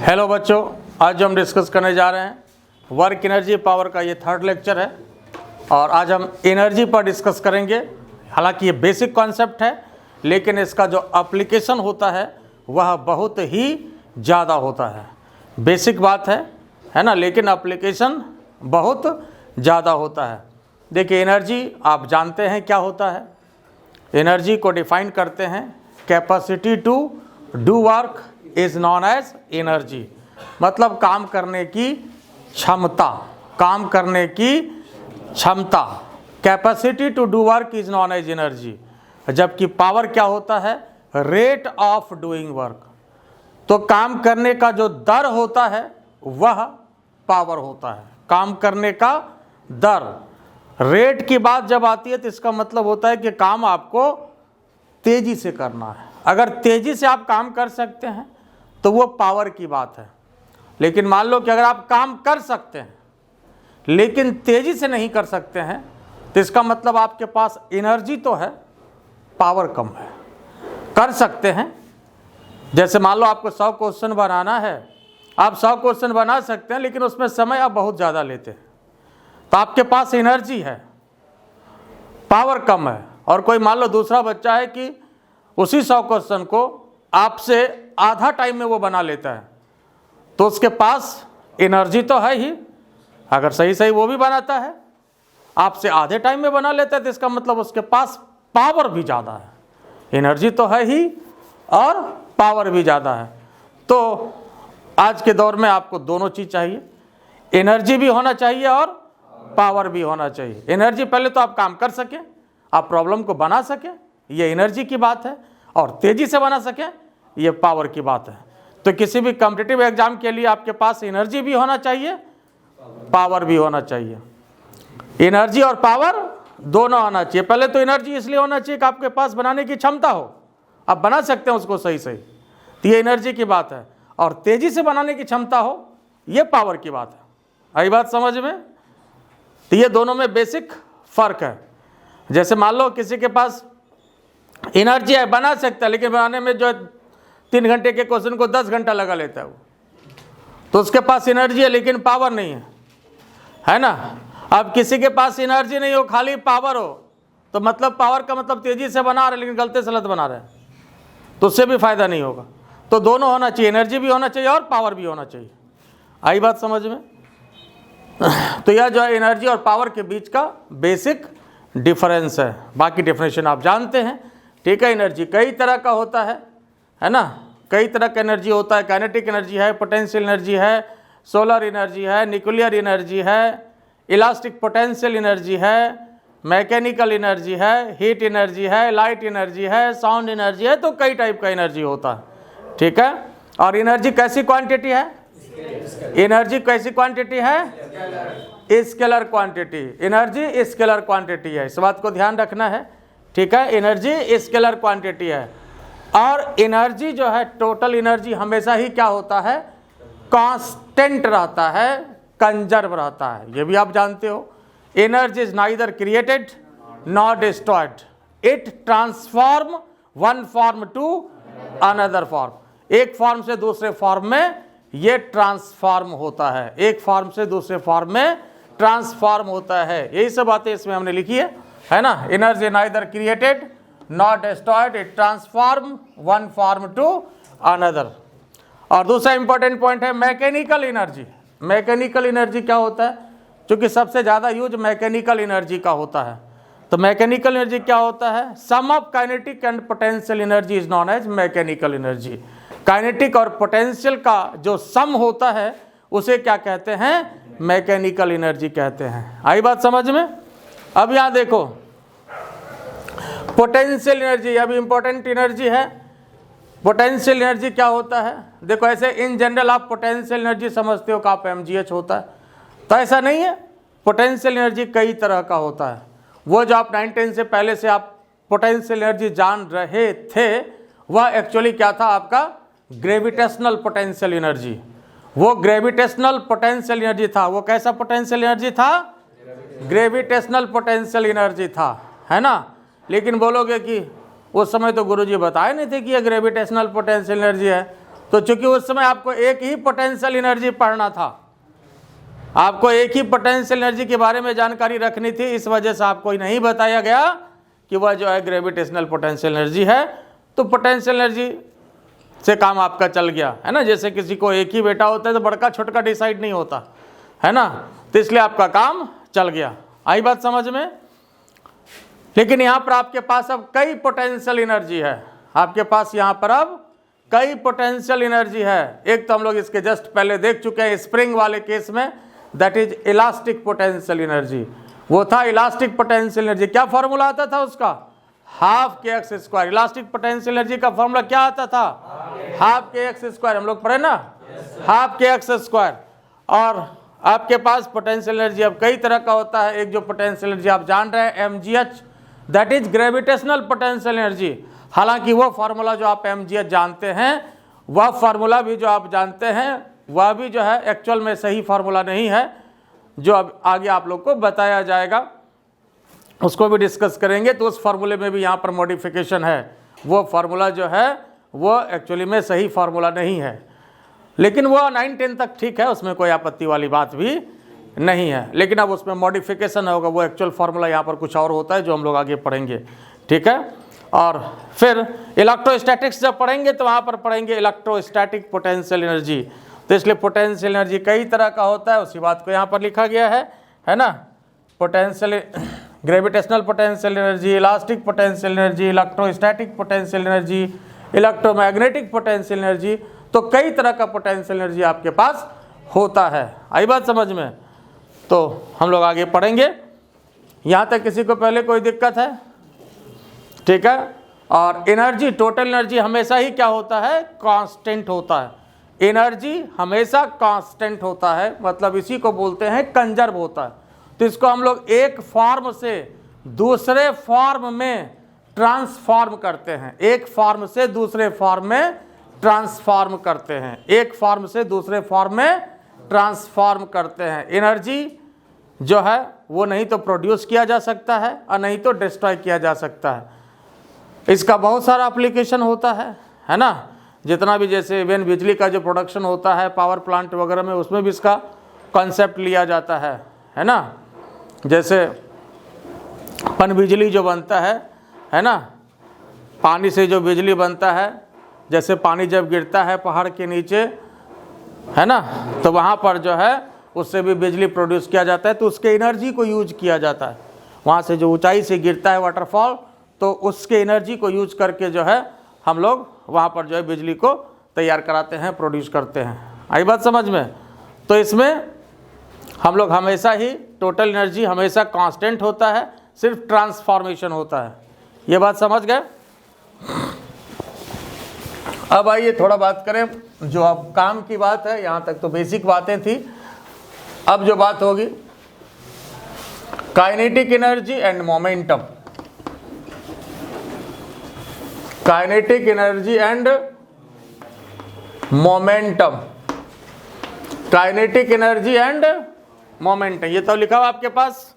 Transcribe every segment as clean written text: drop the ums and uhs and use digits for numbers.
Hello बच्चों, आज जो हम डिस्कस करने जा रहे हैं वर्क एनर्जी पावर का ये थर्ड लेक्चर है और आज हम एनर्जी पर डिस्कस करेंगे। हालांकि ये बेसिक कॉन्सेप्ट है लेकिन इसका जो एप्लीकेशन होता है वह बहुत ही ज़्यादा होता है। बेसिक बात है ना, लेकिन एप्लीकेशन बहुत ज़्यादा होता है। देखिए, एनर्जी आप जानते हैं क्या होता है। एनर्जी को डिफाइन करते हैं capacity to do work is known as energy, मतलब काम करने की क्षमता, काम करने की क्षमता। Capacity to do work is known as energy, जबकि पावर क्या होता है, रेट ऑफ डूइंग वर्क। तो काम करने का जो दर होता है वह पावर होता है, काम करने का दर। रेट की बात जब आती है तो इसका मतलब होता है कि काम आपको तेजी से करना है। अगर तेजी से आप काम कर सकते हैं तो वो पावर की बात है। लेकिन मान लो कि अगर आप काम कर सकते हैं लेकिन तेजी से नहीं कर सकते हैं तो इसका मतलब आपके पास एनर्जी तो है, पावर कम है। कर सकते हैं, जैसे मान लो आपको 100 क्वेश्चन बनाना है, आप 100 क्वेश्चन बना सकते हैं लेकिन उसमें समय आप बहुत ज़्यादा लेते हैं, तो आपके पास एनर्जी है, पावर कम है। और कोई मान लो दूसरा बच्चा है कि उसी 100 क्वेश्चन को आपसे आधा टाइम में वो बना लेता है, तो उसके पास एनर्जी तो है ही। अगर सही सही वो भी बनाता है, आपसे आधे टाइम में बना लेता है, तो इसका मतलब उसके पास पावर भी ज़्यादा है। एनर्जी तो है ही और पावर भी ज़्यादा है। तो आज के दौर में आपको दोनों चीज़ चाहिए, एनर्जी भी होना चाहिए और पावर भी होना चाहिए। एनर्जी पहले तो आप काम कर सकें, आप प्रॉब्लम को बना सकें, ये एनर्जी की बात है, और तेज़ी से बना सकें, ये पावर की बात है। तो किसी भी कॉम्पिटिटिव एग्जाम के लिए आपके पास एनर्जी भी होना चाहिए, पावर भी होना चाहिए। एनर्जी और पावर दोनों आना चाहिए। पहले तो एनर्जी इसलिए होना चाहिए कि आपके पास बनाने की क्षमता हो, आप बना सकते हैं उसको सही सही, तो ये एनर्जी की बात है। और तेज़ी से बनाने की क्षमता हो, ये पावर की बात है। आई बात समझ में? तो ये दोनों में बेसिक फ़र्क है। जैसे मान लो किसी के पास एनर्जी है, बना सकता है, लेकिन बनाने में जो 3 घंटे के क्वेश्चन को 10 घंटा लगा लेता है वो, तो उसके पास एनर्जी है लेकिन पावर नहीं है ना। अब किसी के पास एनर्जी नहीं हो, खाली पावर हो, तो मतलब पावर का मतलब तेज़ी से बना रहे लेकिन गलती सलत बना रहे हैं, तो उससे भी फ़ायदा नहीं होगा। तो दोनों होना चाहिए, एनर्जी भी होना चाहिए और पावर भी होना चाहिए। आई बात समझ में? तो यह जो है एनर्जी और पावर के बीच का बेसिक डिफरेंस है। बाकी डेफिनेशन आप जानते हैं, ठीक है। एनर्जी कई तरह का होता है ना, कई तरह का एनर्जी होता है। काइनेटिक एनर्जी है, पोटेंशियल एनर्जी है, सोलर एनर्जी है, न्यूक्लियर एनर्जी है, इलास्टिक पोटेंशियल एनर्जी है, मैकेनिकल एनर्जी है, हीट एनर्जी है, लाइट एनर्जी है, साउंड एनर्जी है। तो कई टाइप का एनर्जी होता है, ठीक है। और एनर्जी कैसी क्वांटिटी है? एनर्जी कैसी क्वांटिटी है? Scalar quantity. Energy scalar quantity है, इस बात को ध्यान रखना है, ठीक है। एनर्जी स्केलर क्वांटिटी है। और एनर्जी जो है, टोटल एनर्जी हमेशा ही क्या होता है, कांस्टेंट रहता है, कंजर्व रहता है। ये भी आप जानते हो। Energy is neither created not destroyed, it transform one form to another form. एक फॉर्म से दूसरे फॉर्म में ये ट्रांसफॉर्म होता है, एक फॉर्म से दूसरे फॉर्म में ट्रांसफॉर्म होता है। यही सब बातें इसमें हमने लिखी है ना। Energy neither created not destroyed, it transform one form to another. और दूसरा इंपॉर्टेंट पॉइंट है मैकेनिकल एनर्जी। मैकेनिकल एनर्जी क्या होता है? क्योंकि सबसे ज़्यादा यूज मैकेनिकल एनर्जी का होता है। तो मैकेनिकल एनर्जी क्या होता है? Sum of kinetic and potential energy is known as mechanical energy. Kinetic और पोटेंशियल का जो सम होता है उसे क्या कहते हैं? मैकेनिकल एनर्जी कहते हैं। आई बात समझ में? अब यहाँ देखो, पोटेंशियल एनर्जी अभी इंपॉर्टेंट एनर्जी है। पोटेंशियल एनर्जी क्या होता है? देखो, ऐसे इन जनरल आप पोटेंशियल एनर्जी समझते हो कि आप mgh होता है, तो ऐसा नहीं है। पोटेंशियल एनर्जी कई तरह का होता है। वो जो आप 9-10 से पहले से आप पोटेंशियल एनर्जी जान रहे थे, वह एक्चुअली क्या था आपका? Gravitational potential energy. वो ग्रेविटेशनल पोटेंशियल एनर्जी था। वो कैसा पोटेंशियल एनर्जी था? ग्रेविटेशनल पोटेंशियल एनर्जी था, है ना। लेकिन बोलोगे कि उस समय तो गुरुजी बताए नहीं थे कि ये ग्रेविटेशनल पोटेंशियल एनर्जी है, तो चूंकि उस समय आपको एक ही पोटेंशियल एनर्जी पढ़ना था, आपको एक ही पोटेंशियल एनर्जी के बारे में जानकारी रखनी थी, इस वजह से आपको नहीं बताया गया कि वह जो है ग्रेविटेशनल पोटेंशियल एनर्जी है। तो पोटेंशियल एनर्जी से काम आपका चल गया, है ना। जैसे किसी को एक ही बेटा होता है तो बड़का छोटका डिसाइड नहीं होता, है ना, तो इसलिए आपका काम चल गया। आई बात समझ में। लेकिन यहाँ पर आपके पास अब कई पोटेंशियल एनर्जी है, आपके पास यहाँ पर अब कई पोटेंशियल एनर्जी है। एक तो हम लोग इसके जस्ट पहले देख चुके हैं स्प्रिंग वाले केस में, that is elastic potential energy. वो था इलास्टिक पोटेंशियल एनर्जी, क्या फॉर्मूला आता था उसका, हाफ के x square. Elastic potential energy का फॉर्मूला क्या आता था, हाफ के एक्स स्क्वायर। हम लोग पढ़े ना, हाफ के एक्स स्क्वायर। और आपके पास पोटेंशियल एनर्जी अब कई तरह का होता है। एक जो पोटेंशियल एनर्जी आप जान रहे हैं mgh, that is gravitational potential energy. हालांकि वो फार्मूला जो आप mgh जानते हैं, वह फार्मूला भी जो आप जानते हैं वह भी जो है एक्चुअल में सही फार्मूला नहीं है, जो अब आगे आप लोग को बताया जाएगा, उसको भी डिस्कस करेंगे। तो उस फार्मूले में भी यहाँ पर मॉडिफिकेशन है, वो फार्मूला जो है वो एक्चुअली में सही फार्मूला नहीं है। लेकिन वो 9-10 तक ठीक है, उसमें कोई आपत्ति वाली बात भी नहीं है। लेकिन अब उसमें मॉडिफिकेशन होगा, वो एक्चुअल फार्मूला यहाँ पर कुछ और होता है जो हम लोग आगे पढ़ेंगे, ठीक है। और फिर इलेक्ट्रोस्टैटिक्स जब पढ़ेंगे तो वहाँ पर पढ़ेंगे इलेक्ट्रोस्टैटिक पोटेंशियल एनर्जी। तो इसलिए पोटेंशियल एनर्जी कई तरह का होता है, उसी बात को यहाँ पर लिखा गया है ना। Potential, gravitational potential energy, elastic potential energy, electrostatic potential energy, electromagnetic potential energy. तो कई तरह का पोटेंशियल एनर्जी आपके पास होता है। आई बात समझ में। तो हम लोग आगे पढ़ेंगे। यहाँ तक किसी को पहले कोई दिक्कत है, ठीक है। और एनर्जी, टोटल एनर्जी हमेशा ही क्या होता है, कांस्टेंट होता है। एनर्जी हमेशा कांस्टेंट होता है, मतलब इसी को बोलते हैं कंजर्व होता है। तो इसको हम लोग एक फॉर्म से दूसरे फॉर्म में ट्रांसफॉर्म करते हैं, एक फॉर्म से दूसरे फॉर्म में ट्रांसफॉर्म करते हैं, एक फॉर्म से दूसरे फॉर्म में ट्रांसफॉर्म करते हैं। एनर्जी जो है वो नहीं तो प्रोड्यूस किया जा सकता है और नहीं तो डिस्ट्रॉय किया जा सकता है। इसका बहुत सारा एप्लीकेशन होता है ना। जितना भी जैसे इवन बिजली का जो प्रोडक्शन होता है पावर प्लांट वगैरह में, उसमें भी इसका कॉन्सेप्ट लिया जाता है ना। जैसे पनबिजली जो बनता है ना, पानी से जो बिजली बनता है, जैसे पानी जब गिरता है पहाड़ के नीचे, है ना, तो वहाँ पर जो है उससे भी बिजली प्रोड्यूस किया जाता है। तो उसके एनर्जी को यूज किया जाता है, वहाँ से जो ऊंचाई से गिरता है वाटरफॉल, तो उसके एनर्जी को यूज करके जो है हम लोग वहाँ पर जो है बिजली को तैयार कराते हैं, प्रोड्यूस करते हैं। आई बात समझ में। तो इसमें हम लोग हमेशा ही, टोटल एनर्जी हमेशा कांस्टेंट होता है, सिर्फ ट्रांसफॉर्मेशन होता है। ये बात समझ गए। अब आइए थोड़ा बात करें, जो अब काम की बात है, यहाँ तक तो बेसिक बातें थी। अब जो बात होगी kinetic energy and momentum, kinetic energy and momentum, kinetic energy and momentum. ये तो लिखा हुआ आपके पास,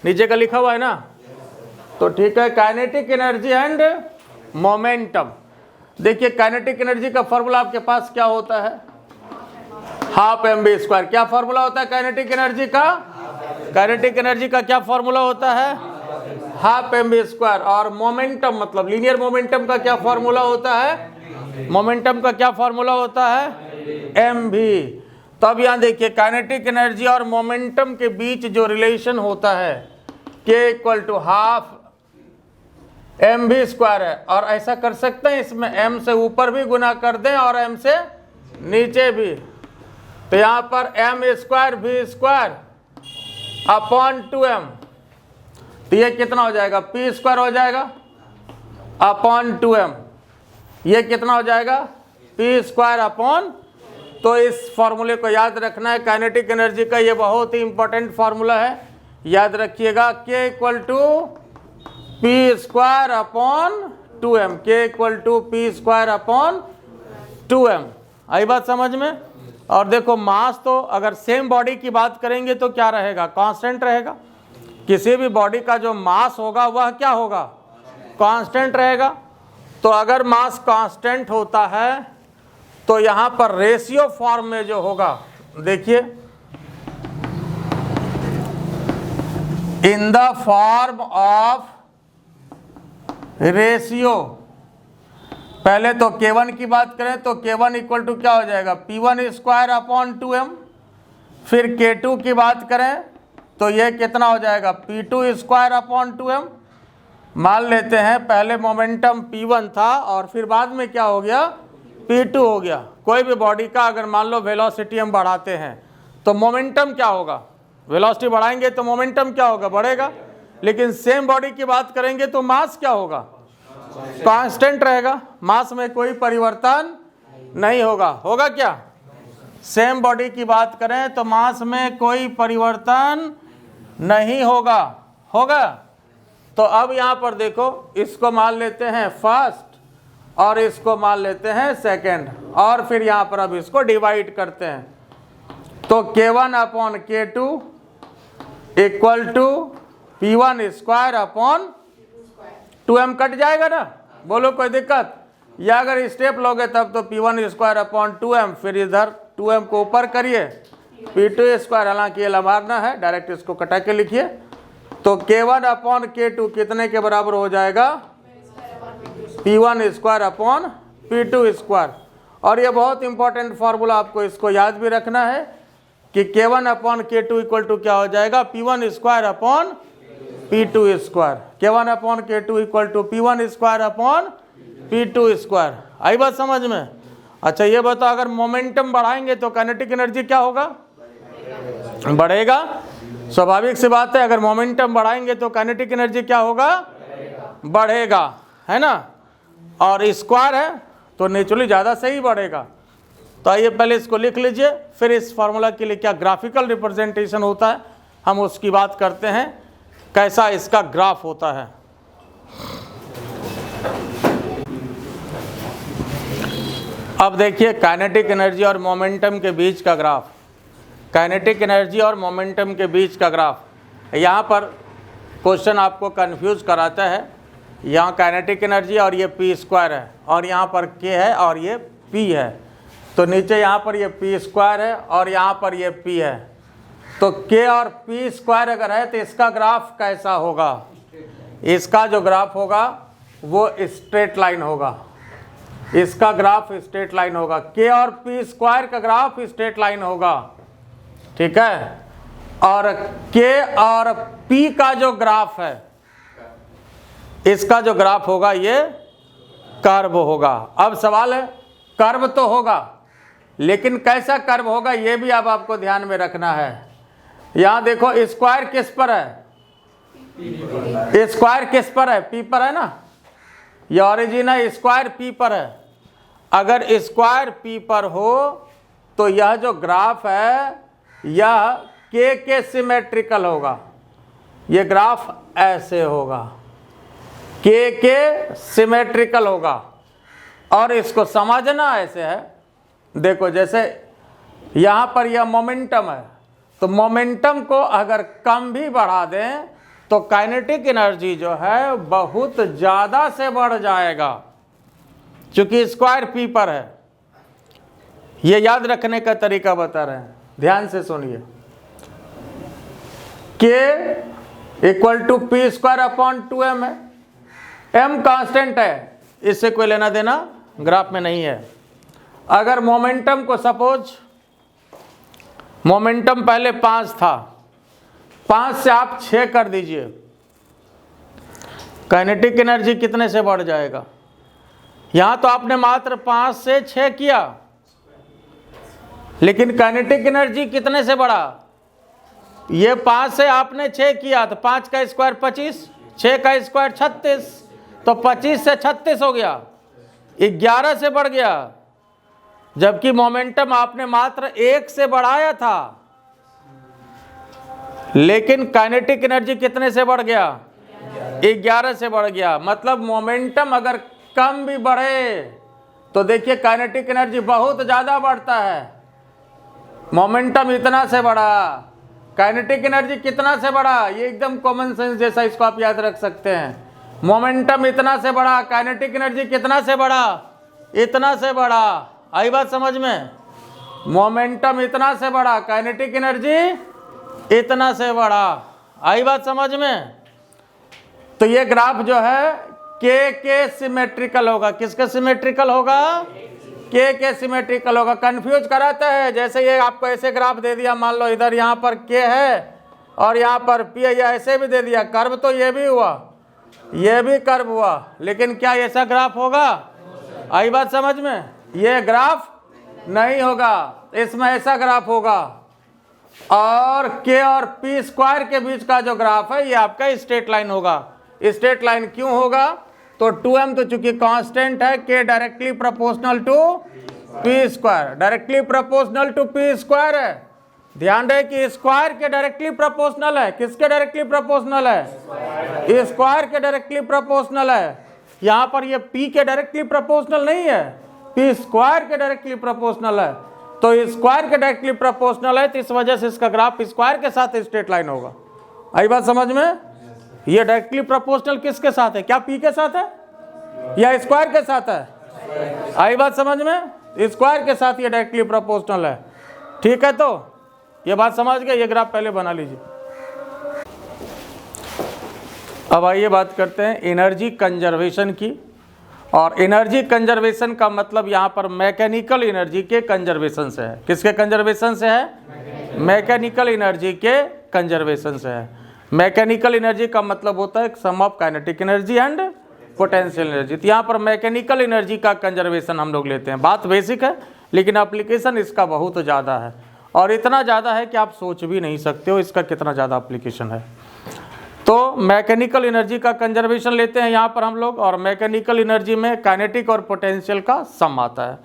नीचे का लिखा हुआ है ना, तो ठीक है। Kinetic energy and momentum. देखिए काइनेटिक एनर्जी का फॉर्मूला आपके पास क्या होता है, हाफ mv²। क्या फॉर्मूला होता है काइनेटिक एनर्जी का, काइनेटिक एनर्जी का क्या फॉर्मूला होता है, हाफ mv²। और मोमेंटम मतलब लीनियर मोमेंटम का क्या फॉर्मूला होता है, मोमेंटम का क्या फॉर्मूला होता है, mv। तो अब यहाँ देखिए काइनेटिक एनर्जी और मोमेंटम के बीच जो रिलेशन होता है k = हाफ mv² है। और ऐसा कर सकते हैं, इसमें m से ऊपर भी गुना कर दें और m से नीचे भी। तो यहाँ पर m² v² अपॉन 2m, तो ये कितना हो जाएगा, p² हो जाएगा अपॉन 2m। ये कितना हो जाएगा, p² अपॉन। तो इस फॉर्मूले को याद रखना है काइनेटिक एनर्जी का, ये बहुत ही इंपॉर्टेंट फार्मूला है, याद रखिएगा। k = p² upon 2m, k = p² upon 2m। आई बात समझ में। और देखो मास तो अगर सेम बॉडी की बात करेंगे तो क्या रहेगा, कांस्टेंट रहेगा। किसी भी बॉडी का जो मास होगा वह क्या होगा, कांस्टेंट रहेगा। तो अगर मास कांस्टेंट होता है तो यहां पर रेशियो फॉर्म में जो होगा, देखिए in the form of ratio, पहले तो K1 की बात करें तो K1 इक्वल टू क्या हो जाएगा, P1 स्क्वायर अपॉन 2m। फिर K2 की बात करें तो ये कितना हो जाएगा, P2 स्क्वायर अपॉन 2m। मान लेते हैं पहले मोमेंटम P1 था और फिर बाद में क्या हो गया, P2 हो गया। कोई भी बॉडी का अगर मान लो वेलोसिटी हम बढ़ाते हैं तो मोमेंटम क्या होगा, वेलोसिटी बढ़ाएंगे तो मोमेंटम क्या होगा, बढ़ेगा। लेकिन सेम बॉडी की बात करेंगे तो मास क्या होगा, कांस्टेंट रहेगा, मास में कोई परिवर्तन नहीं होगा। होगा क्या, सेम बॉडी की बात करें तो मास में कोई परिवर्तन नहीं होगा, होगा। तो अब यहां पर देखो, इसको मान लेते हैं फर्स्ट और इसको मान लेते हैं सेकंड, और फिर यहां पर अब इसको डिवाइड करते हैं। तो K1 upon K2 equal to P1 square upon 2m cut जाएगा ना, बोलो कोई दिक्कत। या अगर स्टेप लोगे तब तो P1 स्क्वायर अपॉन 2m, फिर इधर 2m को ऊपर करिए, P2 स्क्वायर, हालांकि ये लंबाना है, डायरेक्ट इसको कटा के लिखिए। तो K1 अपॉन K2 कितने के बराबर हो जाएगा, P1 square upon P2 square. और ये बहुत इंपॉर्टेंट फार्मूला, आपको इसको याद भी रखना है कि K1 upon K2 equal to क्या हो जाएगा, P1 square upon P2 square. K1 upon K2 equal to P1 square upon P2 square. आई बात समझ में। अच्छा ये बताओ, अगर मोमेंटम बढ़ाएंगे तो काइनेटिक एनर्जी क्या होगा, बढ़ेगा। स्वाभाविक सी बात है, अगर मोमेंटम बढ़ाएंगे तो काइनेटिक एनर्जी क्या होगा, बढ़ेगा, है ना। और स्क्वायर है तो नेचुरली ज़्यादा से ही बढ़ेगा। तो आइए पहले इसको लिख लीजिए, फिर इस फार्मूला के लिए क्या ग्राफिकल रिप्रेजेंटेशन होता है हम उसकी बात करते हैं, कैसा इसका ग्राफ होता है। अब देखिए काइनेटिक एनर्जी और मोमेंटम के बीच का ग्राफ, काइनेटिक एनर्जी और मोमेंटम के बीच का ग्राफ। यहाँ पर क्वेश्चन आपको कंफ्यूज कराता है, यहाँ काइनेटिक एनर्जी और ये P स्क्वायर है, और यहाँ पर K है और ये P है। तो नीचे यहाँ पर ये P स्क्वायर है और यहाँ पर ये P है। तो K और P स्क्वायर अगर है तो इसका ग्राफ कैसा होगा, इसका जो ग्राफ होगा वो स्ट्रेट लाइन होगा, इसका ग्राफ स्ट्रेट लाइन होगा। K और P स्क्वायर का ग्राफ स्ट्रेट लाइन होगा, ठीक है। और K और P का जो ग्राफ है, इसका जो ग्राफ होगा ये कर्व होगा। अब सवाल है, कर्व तो होगा लेकिन कैसा कर्व होगा ये भी अब आपको ध्यान में रखना है। यहां देखो स्क्वायर किस पर है, स्क्वायर किस पर है, P पर है ना, ये ओरिजिन है, स्क्वायर P पर है। अगर स्क्वायर P पर हो तो यह जो ग्राफ है यह K के सिमेट्रिकल होगा, ये ग्राफ ऐसे होगा, K के सिमेट्रिकल होगा। और इसको समझना ऐसे है, देखो जैसे यहाँ पर यह मोमेंटम है, तो मोमेंटम को अगर कम भी बढ़ा दें तो काइनेटिक एनर्जी जो है बहुत ज़्यादा से बढ़ जाएगा, चूँकि स्क्वायर P पर है। ये याद रखने का तरीका बता रहे हैं, ध्यान से सुनिए। K equal to P square upon 2m है, m कांस्टेंट है, इससे कोई लेना देना ग्राफ में नहीं है। अगर मोमेंटम को सपोज, मोमेंटम पहले 5 था, 5 से आप 6 कर दीजिए, काइनेटिक एनर्जी कितने से बढ़ जाएगा। यहां तो आपने मात्र 5 से 6 किया, लेकिन काइनेटिक एनर्जी कितने से बढ़ा, ये 5 से आपने 6 किया तो 5 का स्क्वायर 25, 6 का स्क्वायर 36, तो 25 से 36 हो गया, 11 से बढ़ गया। जबकि मोमेंटम आपने मात्र 1 से बढ़ाया था, लेकिन काइनेटिक एनर्जी कितने से बढ़ गया, 11 से बढ़ गया। मतलब मोमेंटम अगर कम भी बढ़े तो देखिए काइनेटिक एनर्जी बहुत ज़्यादा बढ़ता है। मोमेंटम इतना से बढ़ा, काइनेटिक एनर्जी कितना से बढ़ा, ये एकदम कॉमन सेंस जैसा, इसको आप याद रख सकते हैं। मोमेंटम इतना से बढ़ा, काइनेटिक एनर्जी कितना से बढ़ा, इतना से बढ़ा। आई बात समझ में? मोमेंटम इतना से बढ़ा, काइनेटिक एनर्जी इतना से बढ़ा, आई बात समझ में? तो ये ग्राफ जो है के सिमेट्रिकल होगा। किसके सिमेट्रिकल होगा? के सिमेट्रिकल होगा। कंफ्यूज कराता है, जैसे ये आपको ऐसे ग्राफ दे दिया, मान लो इधर यहाँ पर के है और यहाँ पर पी है, या ऐसे भी दे दिया, कर्व तो ये भी हुआ, ये भी कर्व हुआ, लेकिन क्या ऐसा ग्राफ होगा? आई बात समझ में? ये ग्राफ नहीं होगा, इसमें ऐसा ग्राफ होगा। और के और पी स्क्वायर के बीच का जो ग्राफ है ये आपका स्ट्रेट लाइन होगा। स्ट्रेट लाइन क्यों होगा? तो 2m तो चूंकि कांस्टेंट है, K directly proportional to P square, directly proportional to P square है। ध्यान रहे कि स्क्वायर के डायरेक्टली प्रोपोर्शनल है। किसके डायरेक्टली प्रोपोर्शनल है? स्क्वायर के डायरेक्टली प्रोपोर्शनल है। यहाँ पर ये पी के डायरेक्टली प्रोपोर्शनल नहीं है, पी स्क्वायर के डायरेक्टली प्रोपोर्शनल है। तो स्क्वायर के डायरेक्टली प्रोपोर्शनल है, तो इस वजह से इसका ग्राफ स्क्वायर के साथ स्ट्रेट लाइन होगा। आई बात समझ में? ये डायरेक्टली प्रोपोर्शनल किसके साथ है? क्या पी के साथ है या स्क्वायर के साथ है? आई बात समझ में? स्क्वायर के साथ ये डायरेक्टली प्रोपोर्शनल है। ठीक है, तो ये बात समझ गए? ये ग्राफ पहले बना लीजिए। अब आइए बात करते हैं एनर्जी कंजर्वेशन की। और एनर्जी कंजर्वेशन का मतलब यहाँ पर मैकेनिकल एनर्जी के कंजर्वेशन से है। किसके कंजर्वेशन से है? मैकेनिकल एनर्जी के कंजर्वेशन से है। मैकेनिकल एनर्जी का मतलब होता है sum of kinetic energy and potential energy. तो यहाँ पर मैकेनिकल एनर्जी का कंजर्वेशन हम लोग लेते हैं। बात बेसिक है, लेकिन एप्लीकेशन इसका बहुत ज़्यादा है, और इतना ज़्यादा है कि आप सोच भी नहीं सकते हो इसका कितना ज़्यादा एप्लीकेशन है। तो मैकेनिकल एनर्जी का कंजर्वेशन लेते हैं यहाँ पर हम लोग, और मैकेनिकल एनर्जी में काइनेटिक और पोटेंशियल का सम आता है।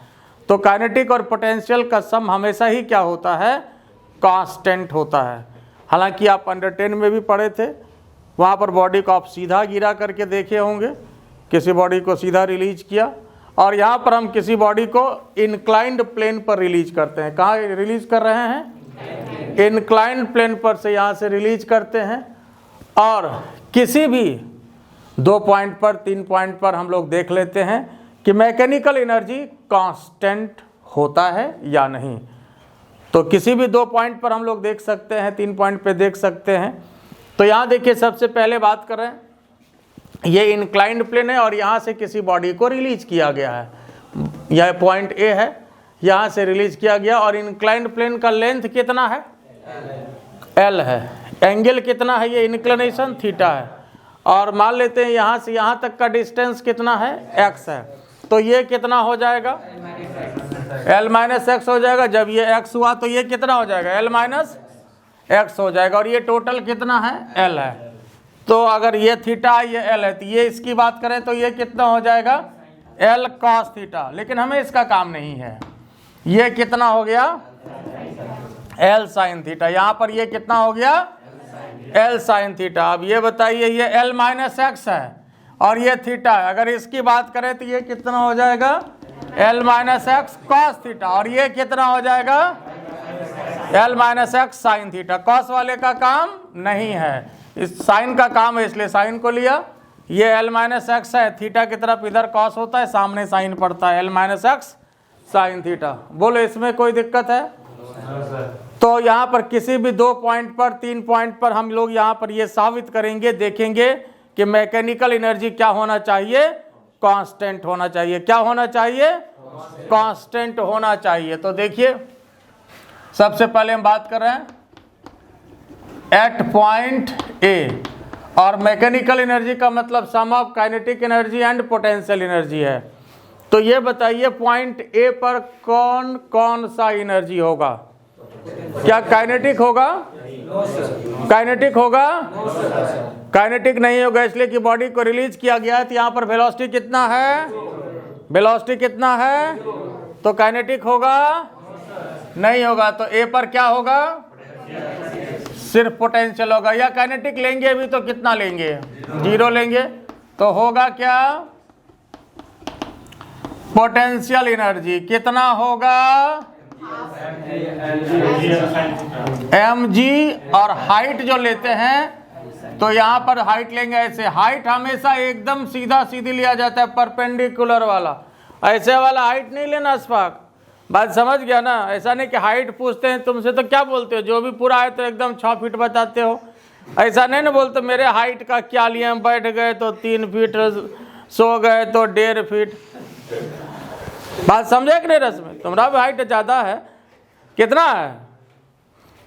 तो काइनेटिक और पोटेंशियल का सम हमेशा ही क्या होता है? कांस्टेंट होता है। हालांकि आप अंडर 10 में भी पढ़े थे, वहाँ पर बॉडी को आप सीधा गिरा करके देखे होंगे, किसी बॉडी को सीधा रिलीज किया, और यहाँ पर हम किसी बॉडी को इंक्लाइंड प्लेन पर रिलीज करते हैं। कहाँ रिलीज कर रहे हैं? इंक्लाइंड प्लेन पर से यहाँ से रिलीज करते हैं। और किसी भी 2 पॉइंट पर 3 पॉइंट पर हम लोग देख लेते हैं कि मैकेनिकल एनर्जी कांस्टेंट होता है या नहीं। तो किसी भी 2 पॉइंट पर हम लोग देख सकते हैं, 3 पॉइंट पे देख सकते हैं। तो यहाँ देखिए, सबसे पहले बात करें, ये इंक्लाइंड प्लेन है और यहाँ से किसी बॉडी को रिलीज किया गया है। यह पॉइंट ए है, यहाँ से रिलीज किया गया, और इंक्लाइंड प्लेन का लेंथ कितना है? एल है। एंगल कितना है? ये इंक्लिनेशन थीटा है। और मान लेते हैं यहाँ से यहाँ तक का डिस्टेंस कितना है? एक्स है। तो ये कितना हो जाएगा? एल माइनस एक्स हो जाएगा। जब ये एक्स हुआ तो ये कितना हो जाएगा? एल माइनस एक्स हो जाएगा। और ये टोटल कितना है? एल है। तो अगर ये थीटा ये एल है, तो ये इसकी बात करें तो ये कितना हो जाएगा? L cos theta. लेकिन हमें इसका काम नहीं है। ये कितना हो गया? L sine theta. यहाँ पर ये कितना हो गया? L sine theta. अब ये बताइए, ये एल माइनस एक्स है और ये थीटा है। अगर इसकी बात करें तो ये कितना हो जाएगा? L minus x cos theta. और ये कितना हो जाएगा? L minus x sine theta. Cos वाले का काम नहीं है, इस साइन का काम है, इसलिए साइन को लिया। ये एल माइनस एक्स है, थीटा की तरफ इधर कॉस होता है, सामने साइन पड़ता है, L minus x sine theta. बोलो, इसमें कोई दिक्कत है? तो यहाँ पर किसी भी 2 पॉइंट पर 3 पॉइंट पर हम लोग यहाँ पर ये साबित करेंगे, देखेंगे कि मैकेनिकल एनर्जी क्या होना चाहिए? कांस्टेंट होना चाहिए। क्या होना चाहिए? कांस्टेंट होना चाहिए। तो देखिए, सबसे पहले हम बात कर रहे हैं एट पॉइंट ए, और मैकेनिकल एनर्जी का मतलब sum of kinetic energy and potential energy है। तो ये बताइए, पॉइंट ए पर कौन कौन सा एनर्जी होगा? क्या काइनेटिक होगा? काइनेटिक होगा? काइनेटिक नहीं होगा, इसलिए कि बॉडी को रिलीज किया गया है। तो यहाँ पर वेलोसिटी कितना है? वेलोसिटी कितना है? तो काइनेटिक होगा? नहीं होगा। तो ए पर क्या होगा? सिर्फ पोटेंशियल होगा। या काइनेटिक लेंगे भी तो कितना लेंगे? 0 लेंगे। तो होगा क्या? पोटेंशियल एनर्जी कितना होगा? mg। और हाइट जो लेते हैं, तो यहाँ पर हाइट लेंगे ऐसे। हाइट हमेशा एकदम सीधा सीधी लिया जाता है, परपेंडिकुलर वाला। ऐसे वाला हाइट नहीं लेना अशफाक, बात समझ गया ना? ऐसा नहीं कि हाइट पूछते हैं तुमसे तो क्या बोलते हो, जो भी पूरा है तो एकदम 6 फीट बताते हो। ऐसा नहीं ना बोलते मेरे हाइट का क्या लिया, हम बैठ गए तो 3 फीट, सो गए तो 1.5 फीट। बात समझे कि नहीं रस में? तुम्हारा भी हाइट ज़्यादा है, कितना है?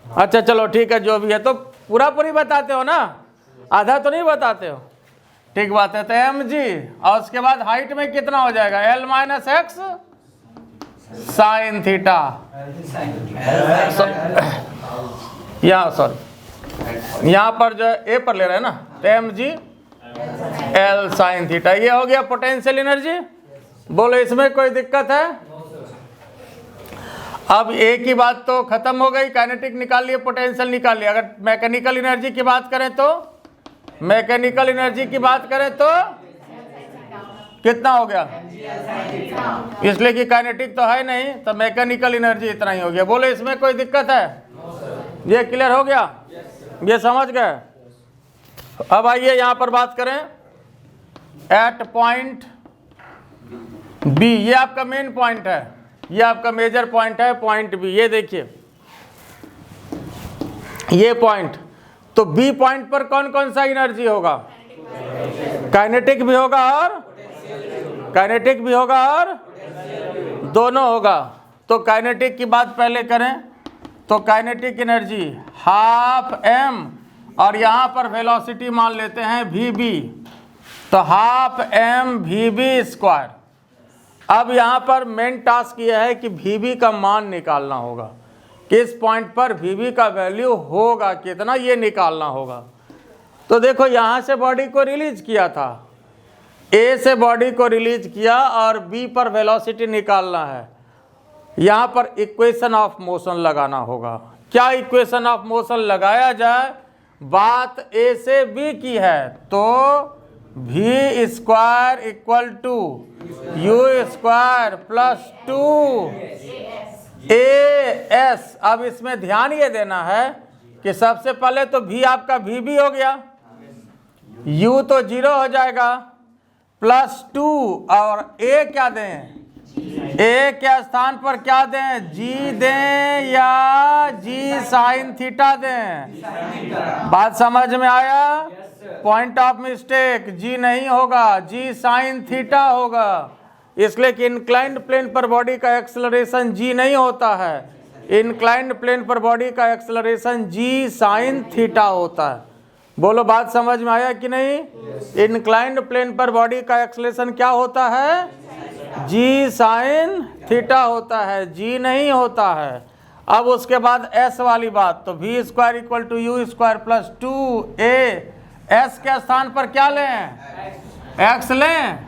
अच्छा चलो ठीक है, जो भी है तो पूरा पूरी बताते हो ना, आधा तो नहीं बताते हो। ठीक बात है। तो mg और उसके बाद हाइट में कितना हो जाएगा, l minus x sine theta. यहाँ सॉरी, यहाँ पर जो ए पर ले रहे हैं ना, तो mg l साइन थीटा, ये हो गया पोटेंशियल एनर्जी। बोलो इसमें कोई दिक्कत है? अब एक ही बात तो खत्म हो गई, काइनेटिक निकाल लिए, पोटेंशियल निकाल लिया। अगर मैकेनिकल एनर्जी की बात करें तो, मैकेनिकल एनर्जी की बात करें तो कितना हो गया, इसलिए कि काइनेटिक तो है नहीं, तो मैकेनिकल एनर्जी इतना ही हो गया। बोलो इसमें कोई दिक्कत है? ये क्लियर हो गया, ये समझ गए? अब आइए यहां पर बात करें एट पॉइंट बी, ये आपका मेन पॉइंट है, ये आपका मेजर पॉइंट है, पॉइंट बी। ये देखिए ये पॉइंट, तो बी पॉइंट पर कौन कौन सा एनर्जी होगा, काइनेटिक भी होगा और काइनेटिक भी होगा और दोनों होगा। तो काइनेटिक की बात पहले करें तो काइनेटिक एनर्जी हाफ m, और यहाँ पर वेलोसिटी मान लेते हैं vb, तो हाफ m vb स्क्वायर। अब यहाँ पर मेन टास्क यह है कि vb का मान निकालना होगा, किस पॉइंट पर vb का वैल्यू होगा कितना, ये निकालना होगा। तो देखो यहाँ से बॉडी को रिलीज किया था, ए से बॉडी को रिलीज किया और बी पर वेलोसिटी निकालना है। यहाँ पर इक्वेशन ऑफ मोशन लगाना होगा। क्या इक्वेशन ऑफ मोशन लगाया जाए? बात ए से बी की है, तो v square equal to u square plus 2as। अब इसमें ध्यान ये देना है कि सबसे पहले तो v आपका vb हो गया, u तो 0 हो जाएगा, प्लस 2 और a क्या दें, a के स्थान पर क्या दें, g दें या g साइन थीटा दें? बात समझ में आया? पॉइंट ऑफ मिस्टेक, g नहीं होगा, g साइन थीटा होगा, इसलिए कि इंक्लाइंड प्लेन पर बॉडी का एक्सेलरेशन g नहीं होता है, इंक्लाइंड प्लेन पर बॉडी का एक्सेलरेशन g साइन थीटा होता है। बोलो बात समझ में आया कि नहीं? इंक्लाइंड प्लेन पर बॉडी का एक्सेलरेशन क्या होता है, g साइन थीटा होता है, g नहीं होता है। अब उसके बाद s वाली बात, तो v square equal to u square plus 2a, s के स्थान पर क्या लें, x लें,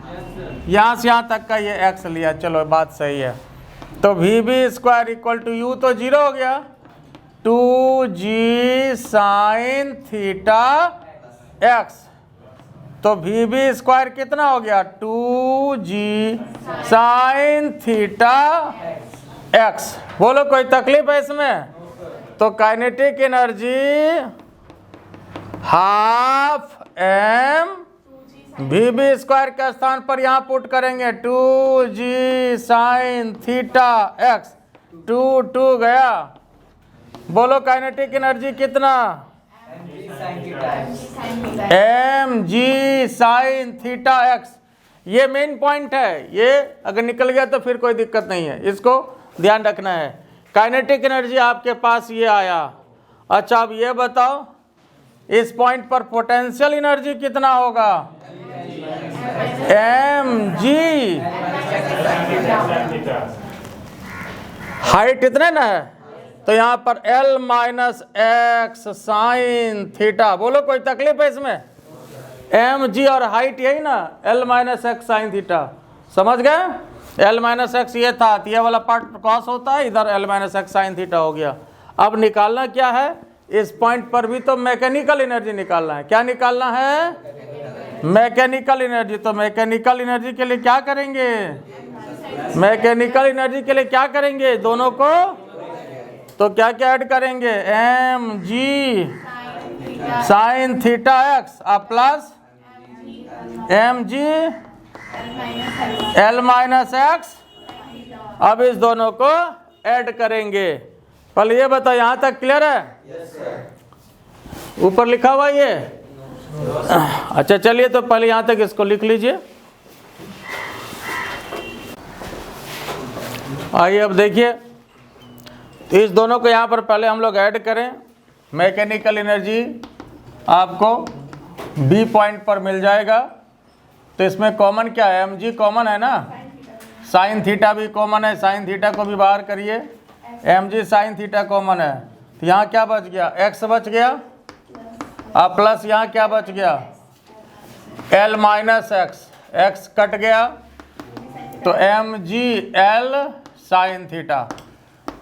यहाँ से यहाँ तक का ये x लिया, चलो बात सही है। तो vb square equal to u तो 0 हो गया, 2g साइन थीटा x, तो vb स्क्वायर कितना हो गया, 2g साइन थीटा x। बोलो कोई तकलीफ है इसमें? तो kinetic energy half m vb square के स्थान पर यहाँ पुट करेंगे 2g साइन थीटा x, 2 गया। बोलो काइनेटिक एनर्जी कितना, mg साइन थीटा x। ये मेन पॉइंट है, ये अगर निकल गया तो फिर कोई दिक्कत नहीं है, इसको ध्यान रखना है। काइनेटिक एनर्जी आपके पास ये आया। अच्छा अब ये बताओ इस पॉइंट पर पोटेंशियल एनर्जी कितना होगा, mg, हाइट इतने ना है, तो यहाँ पर l minus x sine theta. बोलो कोई तकलीफ है इसमें? mg और हाइट यही ना, l minus x sine theta, समझ गए? l माइनस एक्स ये था, तो ये वाला पार्ट कॉस होता है, इधर l minus x sine theta हो गया। अब निकालना क्या है, इस पॉइंट पर भी तो मैकेनिकल एनर्जी निकालना है। क्या निकालना है, मैकेनिकल एनर्जी। तो मैकेनिकल एनर्जी के लिए क्या करेंगे, मैकेनिकल एनर्जी के लिए क्या करेंगे, दोनों को तो क्या क्या ऐड करेंगे, mg sign theta x plus mg l minus x अब इस दोनों को ऐड करेंगे। पहले ये बताओ यहाँ तक क्लियर है? ऊपर लिखा हुआ ये? अच्छा चलिए, तो पहले यहाँ तक इसको लिख लीजिए। आइए अब देखिए, तो इस दोनों को यहाँ पर पहले हम लोग ऐड करें। मैकेनिकल एनर्जी आपको बी पॉइंट पर मिल जाएगा। तो इसमें कॉमन क्या है? mg कॉमन है ना, साइन थीटा भी कॉमन है, साइन थीटा को भी बाहर करिए, mg साइन थीटा कॉमन है। तो यहाँ क्या बच गया? x बच गया, अब प्लस यहाँ क्या बच गया? l माइनस x कट गया, तो mg l साइन थीटा।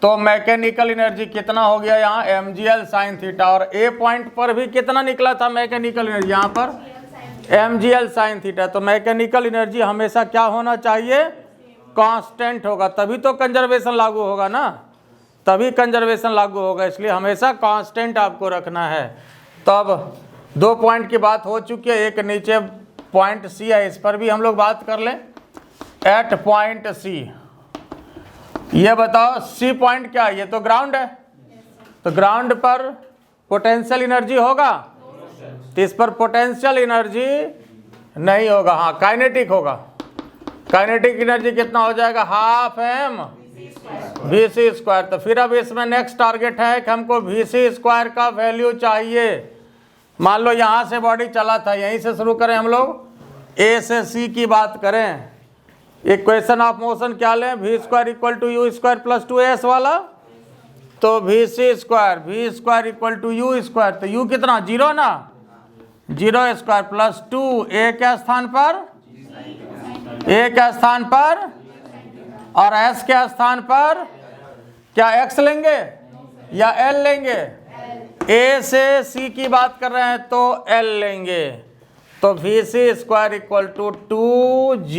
तो मैकेनिकल एनर्जी कितना हो गया यहाँ? mgl sine theta. और ए पॉइंट पर भी कितना निकला था मैकेनिकल एनर्जी? यहाँ पर mgl साइन थीटा। तो मैकेनिकल एनर्जी हमेशा क्या होना चाहिए? कांस्टेंट होगा, तभी तो कंजर्वेशन लागू होगा ना, तभी कंजर्वेशन लागू होगा। इसलिए हमेशा कांस्टेंट आपको रखना है। तो अब 2 पॉइंट की बात हो चुकी है, एक नीचे पॉइंट सी है, इस पर भी हम लोग बात कर लें। एट पॉइंट सी, ये बताओ सी पॉइंट क्या है? ये तो ग्राउंड है, तो ग्राउंड पर पोटेंशियल एनर्जी होगा? तो इस पर पोटेंशियल एनर्जी नहीं होगा, हाँ काइनेटिक होगा। काइनेटिक एनर्जी कितना हो जाएगा? Half m v c square. तो फिर अब इसमें नेक्स्ट टारगेट है कि हमको वी सी स्क्वायर का वैल्यू चाहिए। मान लो यहाँ से बॉडी चला था, यहीं से शुरू करें हम लोग, ए से सी की बात करें। इक्वेशन ऑफ मोशन क्या लें? V square equal to u square plus 2as वाला। तो v c square equal to u square. तो यू कितना? 0 ना, 0 स्क्वायर प्लस 2 ए के स्थान पर, ए के स्थान पर, और एस के स्थान पर क्या एक्स लेंगे या एल लेंगे? ए से सी की बात कर रहे हैं तो एल लेंगे। तो v c square equal to 2g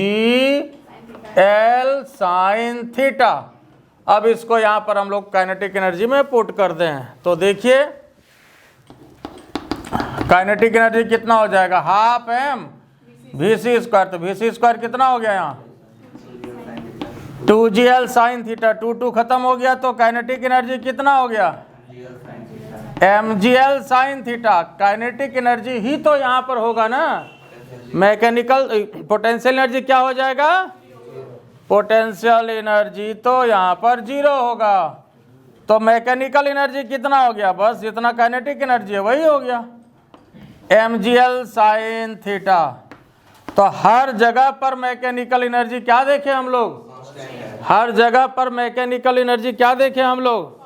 l sine theta. अब इसको यहां पर हम लोग काइनेटिक एनर्जी में पुट कर दें, तो देखिए काइनेटिक एनर्जी कितना हो जाएगा? Half m v c square. तो वी सी स्क्वायर कितना हो गया यहाँ? 2gl sine theta. 2 खत्म हो गया, तो काइनेटिक एनर्जी कितना हो गया? mgl sine theta. Kinetic energy ही तो यहाँ पर होगा ना। मैकेनिकल पोटेंशियल एनर्जी क्या हो जाएगा? पोटेंशियल एनर्जी तो यहाँ पर 0 होगा। तो मैकेनिकल एनर्जी कितना हो गया? बस जितना काइनेटिक एनर्जी है वही हो गया, mgl साइन थीटा। तो हर जगह पर मैकेनिकल एनर्जी क्या देखे हम लोग? हर जगह पर मैकेनिकल एनर्जी क्या देखे हम लोग?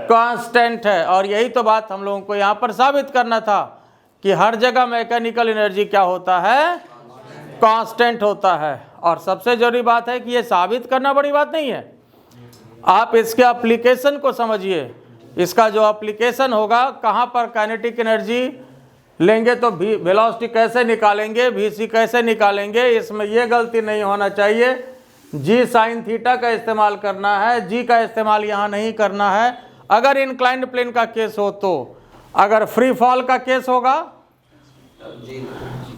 कांस्टेंट है। और यही तो बात हम लोगों को यहाँ पर साबित करना था कि हर जगह मैकेनिकल एनर्जी क्या होता है? कांस्टेंट होता है। और सबसे जरूरी बात है कि ये साबित करना बड़ी बात नहीं है, आप इसके एप्लीकेशन को समझिए। इसका जो एप्लीकेशन होगा, कहाँ पर काइनेटिक एनर्जी लेंगे तो वेलोसिटी कैसे निकालेंगे, वीसी कैसे निकालेंगे, इसमें ये गलती नहीं होना चाहिए। जी साइन थीटा का इस्तेमाल करना है, जी का इस्तेमाल यहाँ नहीं करना है। अगर इंक्लाइंड प्लेन का केस हो तो, अगर फ्री फॉल का केस होगा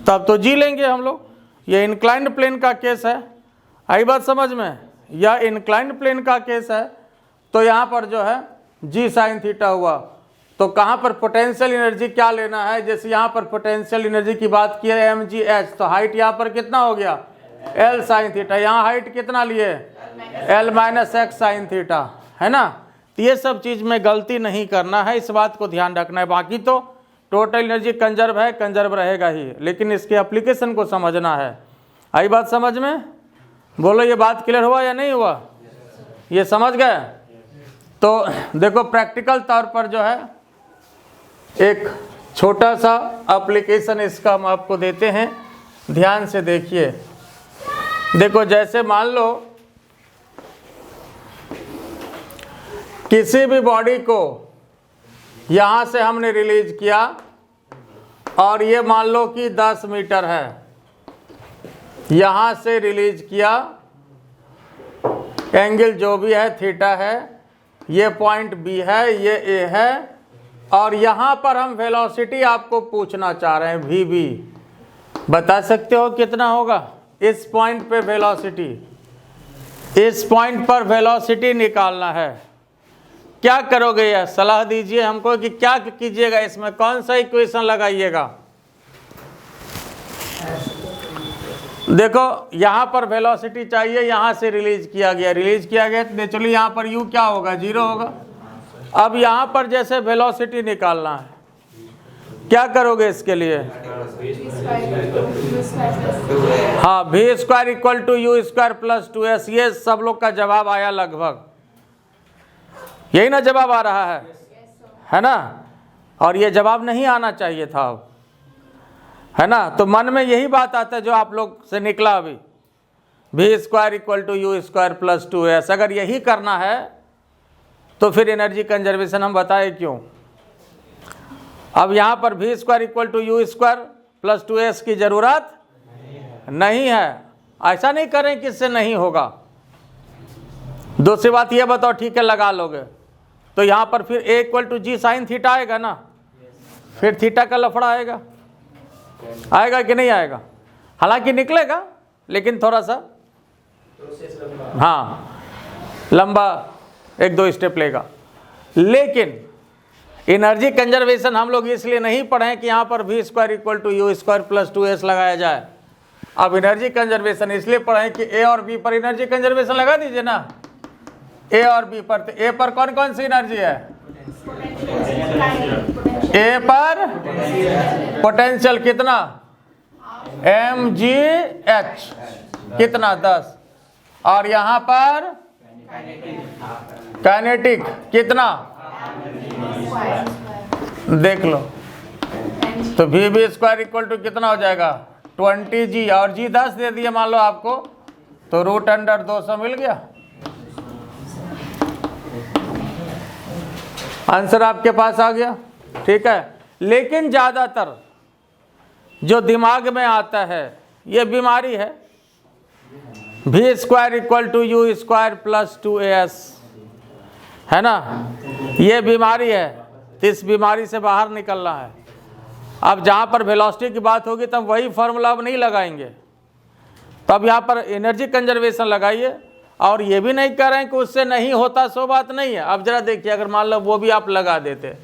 तब तो जी लेंगे हम लोग। ये इंक्लाइंड प्लेन का केस है, आई बात समझ में? यह इंक्लाइंड प्लेन का केस है, तो यहाँ पर जो है जी साइन थीटा हुआ। तो कहाँ पर पोटेंशियल एनर्जी क्या लेना है? जैसे यहाँ पर पोटेंशियल एनर्जी की बात की है mgh, तो हाइट यहाँ पर कितना हो गया? l sine theta. यहाँ हाइट कितना लिए? l minus x sine theta, है ना। तो ये सब चीज़ में गलती नहीं करना है, इस बात को ध्यान रखना है। बाकी तो टोटल एनर्जी कंजर्व है, कंजर्व रहेगा ही, लेकिन इसके एप्लीकेशन को समझना है। आई बात समझ में? बोलो ये बात क्लियर हुआ या नहीं हुआ? ये समझ गए? तो देखो प्रैक्टिकल तौर पर जो है एक छोटा सा एप्लीकेशन इसका हम आपको देते हैं, ध्यान से देखिए। देखो जैसे मान लो किसी भी बॉडी को यहाँ से हमने रिलीज किया और ये मान लो कि 10 मीटर है, यहाँ से रिलीज किया, एंगल जो भी है थीटा है, ये पॉइंट बी है, ये ए है, और यहाँ पर हम वेलोसिटी आपको पूछना चाह रहे हैं वी बी। बता सकते हो कितना होगा इस पॉइंट पे वेलोसिटी? इस पॉइंट पर वेलोसिटी निकालना है। क्या करोगे यह सलाह दीजिए हमको कि क्या कीजिएगा, इसमें कौन सा इक्वेशन लगाइएगा। देखो यहाँ पर वेलोसिटी चाहिए, यहाँ से रिलीज किया गया तो नेचुरली यहाँ पर u क्या होगा, 0 होगा। अब यहाँ पर जैसे वेलोसिटी निकालना है, क्या करोगे इसके लिए, हाँ v square equal to u square plus 2s। ये सब लोग का जवाब आया लगभग, यही ना जवाब आ रहा है ना। और ये जवाब नहीं आना चाहिए था, है ना। तो मन में यही बात आता है जो आप लोग से निकला अभी, v square equal to u square plus 2s। अगर यही करना है तो फिर एनर्जी कंजर्वेशन हम बताए क्यों। अब यहाँ पर v square equal to u square plus 2s की ज़रूरत नहीं है। ऐसा नहीं करें कि इससे नहीं होगा। दूसरी बात ये बताओ, ठीक है लगा लोगे तो यहाँ पर फिर a equal to g sine theta आएगा ना, फिर थीटा का लफड़ा आएगा कि नहीं आएगा। हालांकि निकलेगा लेकिन थोड़ा सा हाँ लंबा 1-2 स्टेप लेगा। लेकिन एनर्जी कंजर्वेशन हम लोग इसलिए नहीं पढ़े कि यहाँ पर v square equal to u square plus 2s लगाया जाए। अब एनर्जी कंजर्वेशन इसलिए पढ़े कि a और b पर एनर्जी कंजर्वेशन लगा दीजिए ना, a और b पर। तो a पर कौन कौन सी एनर्जी है, a पर पोटेंशियल कितना mgh कितना 10, और यहाँ पर काइनेटिक कितना, देख लो तो v स्क्वायर इक्वल टू कितना हो जाएगा 20g, और g 10 दे दिया मान लो आपको, तो √200 मिल गया। आंसर आपके पास आ गया, ठीक है। लेकिन ज़्यादातर जो दिमाग में आता है ये बीमारी है, v square equal to u square plus 2as, है ना, ये बीमारी है। तो इस बीमारी से बाहर निकलना है। अब जहाँ पर वेलोसिटी की बात होगी तब वही फार्मूला अब नहीं लगाएंगे, तब यहाँ पर एनर्जी कंजर्वेशन लगाइए। और ये भी नहीं कह रहे हैं कि उससे नहीं होता, सो बात नहीं है। अब जरा देखिए, अगर मान लो वो भी आप लगा देते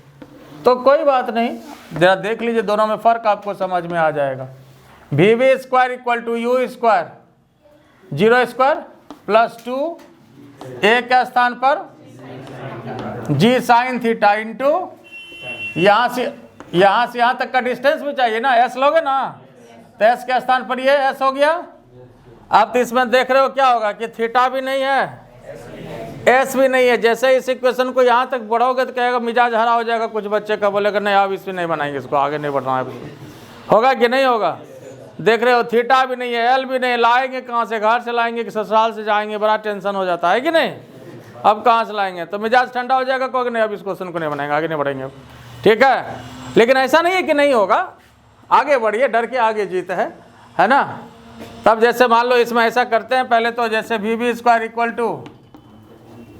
तो कोई बात नहीं, जरा देख लीजिए दोनों में फ़र्क आपको समझ में आ जाएगा। v square equal to u square 0 square plus 2 a के स्थान पर g साइन थीटा इंटू यहाँ से यहाँ तक का डिस्टेंस भी चाहिए ना, s लोगे ना, तो s के स्थान पर ये s हो गया। आप तो इसमें देख रहे हो क्या होगा कि थीटा भी नहीं है, s भी नहीं है। जैसे इस इक्वेशन को यहाँ तक बढ़ाओगे तो कहेगा मिजाज हरा हो जाएगा, कुछ बच्चे का बोलेगा नहीं अब इसमें नहीं बनाएंगे, इसको आगे नहीं बढ़ना है। होगा कि नहीं होगा, देख रहे हो थीटा भी नहीं है, l भी नहीं, लाएंगे कहाँ से, घर से लाएंगे कि ससुराल से जाएंगे, बड़ा टेंशन हो जाता है कि नहीं। अब कहाँ से लाएंगे, तो मिजाज ठंडा हो जाएगा, कहोगे नहीं अब इस क्वेश्चन को नहीं बनाएंगे, आगे नहीं बढ़ेंगे, ठीक है। लेकिन ऐसा नहीं है कि नहीं होगा, आगे बढ़िए, डर के आगे जीत है ना। तब जैसे मान लो इसमें ऐसा करते हैं, पहले तो जैसे v square equal to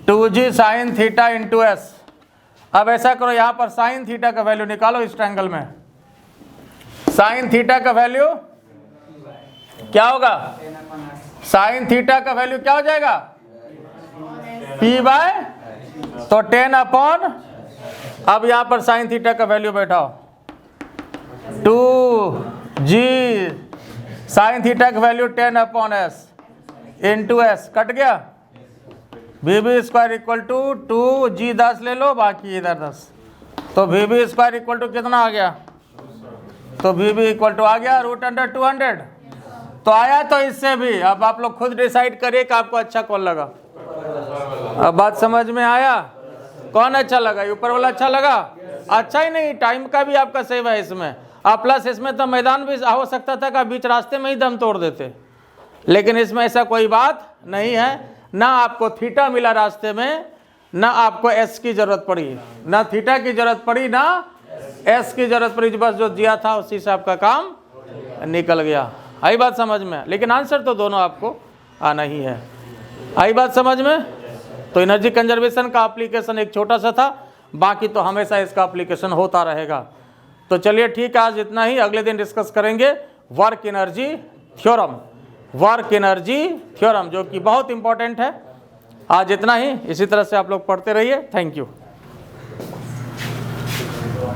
2g sine theta into s. अब ऐसा करो, यहाँ पर साइन थीटा का वैल्यू निकालो इस ट्रायंगल में। साइन थीटा का वैल्यू क्या होगा, साइन थीटा का वैल्यू क्या हो जाएगा p बाय, तो 10 अपॉन, अब यहाँ पर साइन थीटा का वैल्यू बैठाओ 2g साइन थीटा का value 10 upon s into s, cut गया। v square equal to 2g 10 ले लो, बाकी इधर 10, तो v स्क्वायर इक्वल टू कितना आ गया, तो v इक्वल टू आ गया √200। तो आया तो इससे भी, अब आप लोग खुद डिसाइड करिए कि आपको अच्छा कौन लगा। अब बात समझ में आया, कौन अच्छा लगा, ऊपर वाला अच्छा लगा। अच्छा ही नहीं, टाइम का भी आपका सेव है इसमें, और प्लस इसमें तो मैदान भी हो सकता था कि बीच रास्ते में ही दम तोड़ देते, लेकिन इसमें ऐसा कोई बात नहीं है। ना आपको थीटा मिला रास्ते में, ना आपको एस की जरूरत पड़ी, ना थीटा की जरूरत पड़ी, ना एस की जरूरत पड़ी। बस जो दिया था उसी से आपका काम निकल गया। आई बात समझ में, लेकिन आंसर तो दोनों आपको आना ही है। आई बात समझ में। तो एनर्जी कंजर्वेशन का एप्लीकेशन एक छोटा सा था, बाकी तो हमेशा इसका एप्लीकेशन होता रहेगा। तो चलिए ठीक है, आज इतना ही, अगले दिन डिस्कस करेंगे work energy theorem. Work energy theorem, जो कि बहुत इंपॉर्टेंट है। आज इतना ही, इसी तरह से आप लोग पढ़ते रहिए। Thank you.